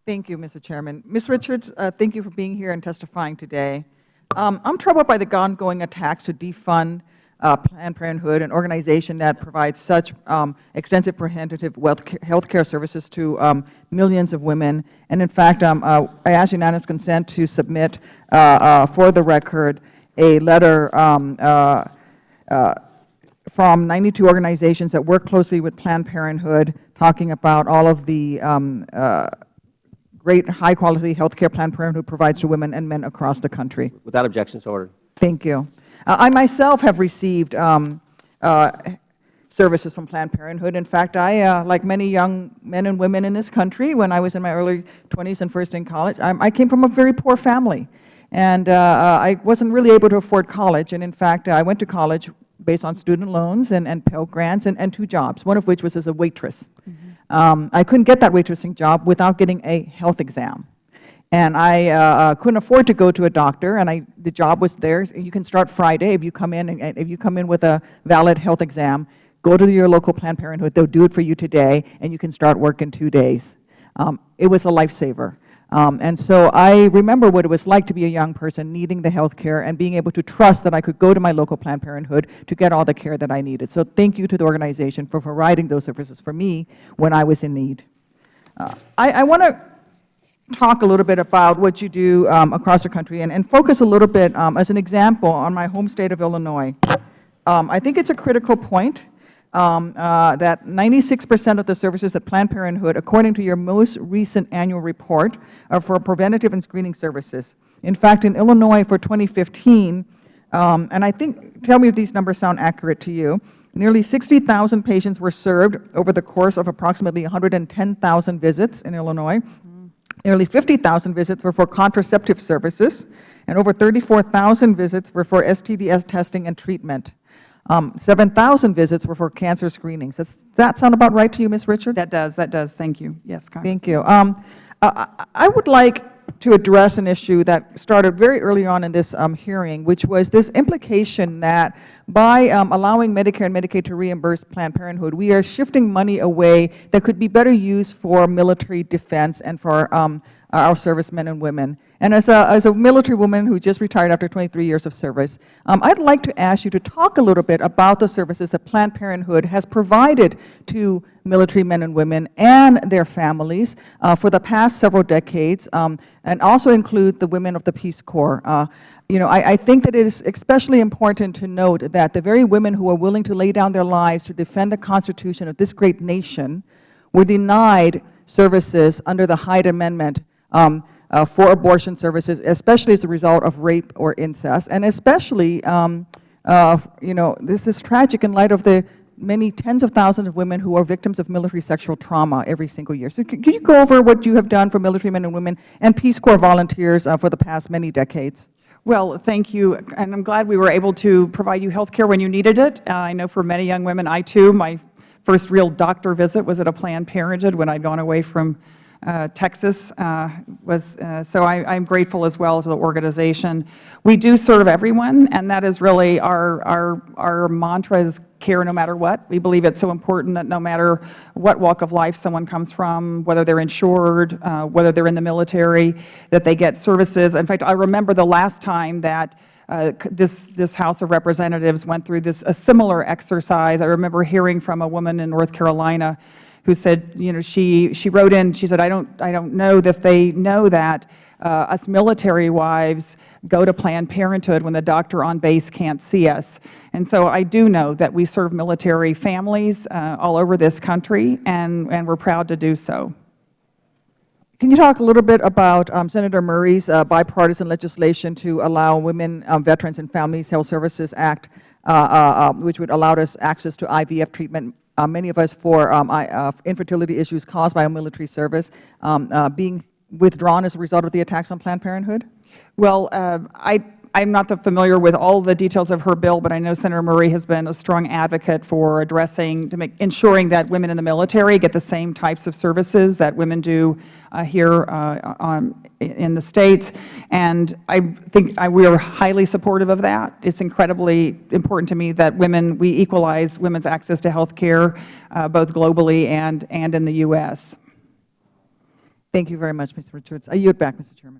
Thank you, Mr. Chairman. Ms. Richards, thank you for being here and testifying today. I'm troubled by the ongoing attacks to defund Planned Parenthood, an organization that provides such extensive preventative health care services to millions of women. And in fact, I ask unanimous consent to submit for the record a letter from 92 organizations that work closely with Planned Parenthood, talking about all of the great high-quality health care Planned Parenthood provides to women and men across the country. Without objection, so ordered. Thank you. I myself have received services from Planned Parenthood. In fact, I, like many young men and women in this country, when I was in my early 20s and first in college, I came from a very poor family. And I wasn't really able to afford college. And in fact, I went to college based on student loans and Pell Grants and 2 jobs, one of which was as a waitress. I couldn't get that waitressing job without getting a health exam. And I couldn't afford to go to a doctor, and the job was there. You can start Friday if you come in with a valid health exam. Go to your local Planned Parenthood. They'll do it for you today, and you can start work in 2 days. It was a lifesaver. And so I remember what it was like to be a young person needing the health care and being able to trust that I could go to my local Planned Parenthood to get all the care that I needed. So thank you to the organization for providing those services for me when I was in need. I want to talk a little bit about what you do across the country and focus a little bit, as an example, on my home state of Illinois. I think it's a critical point that 96% of the services at Planned Parenthood, according to your most recent annual report, are for preventative and screening services. In fact, in Illinois for 2015, and I think, tell me if these numbers sound accurate to you, nearly 60,000 patients were served over the course of approximately 110,000 visits in Illinois. Nearly 50,000 visits were for contraceptive services, and over 34,000 visits were for STDs testing and treatment. 7,000 visits were for cancer screenings. Does that sound about right to you, Ms. Richards? That does. Thank you. Yes, Congress. Thank you. I would like to address an issue that started very early on in this hearing, which was this implication that by allowing Medicare and Medicaid to reimburse Planned Parenthood, we are shifting money away that could be better used for military defense and for our servicemen and women. And as a military woman who just retired after 23 years of service, I'd like to ask you to talk a little bit about the services that Planned Parenthood has provided to military men and women and their families for the past several decades, and also include the women of the Peace Corps. I think that it is especially important to note that the very women who are willing to lay down their lives to defend the Constitution of this great nation were denied services under the Hyde Amendment for abortion services, especially as a result of rape or incest. And especially, this is tragic in light of the many tens of thousands of women who are victims of military sexual trauma every single year. So could you go over what you have done for military men and women and Peace Corps volunteers for the past many decades? Well, thank you, and I'm glad we were able to provide you health care when you needed it. I know for many young women, I too, my first real doctor visit was at a Planned Parenthood when I'd gone away from Texas. So I'm grateful as well to the organization. We do serve everyone, and that is really our mantra is care no matter what. We believe it's so important that no matter what walk of life someone comes from, whether they're insured, whether they're in the military, that they get services. In fact, I remember the last time that this House of Representatives went through a similar exercise. I remember hearing from a woman in North Carolina who said, she wrote in, she said, I don't know if they know that us military wives go to Planned Parenthood when the doctor on base can't see us. And so I do know that we serve military families all over this country, and we're proud to do so. Can you talk a little bit about Senator Murray's bipartisan legislation to allow Women, Veterans, and Families Health Services Act, which would allow us access to IVF treatment, many of us for infertility issues caused by a military service, being withdrawn as a result of the attacks on Planned Parenthood? Well, I'm not familiar with all the details of her bill, but I know Senator Murray has been a strong advocate for ensuring that women in the military get the same types of services that women do here in the States. And I think we are highly supportive of that. It's incredibly important to me that we equalize women's access to health care, both globally and in the U.S. Thank you very much, Ms. Richards. I yield back, Mr. Chairman.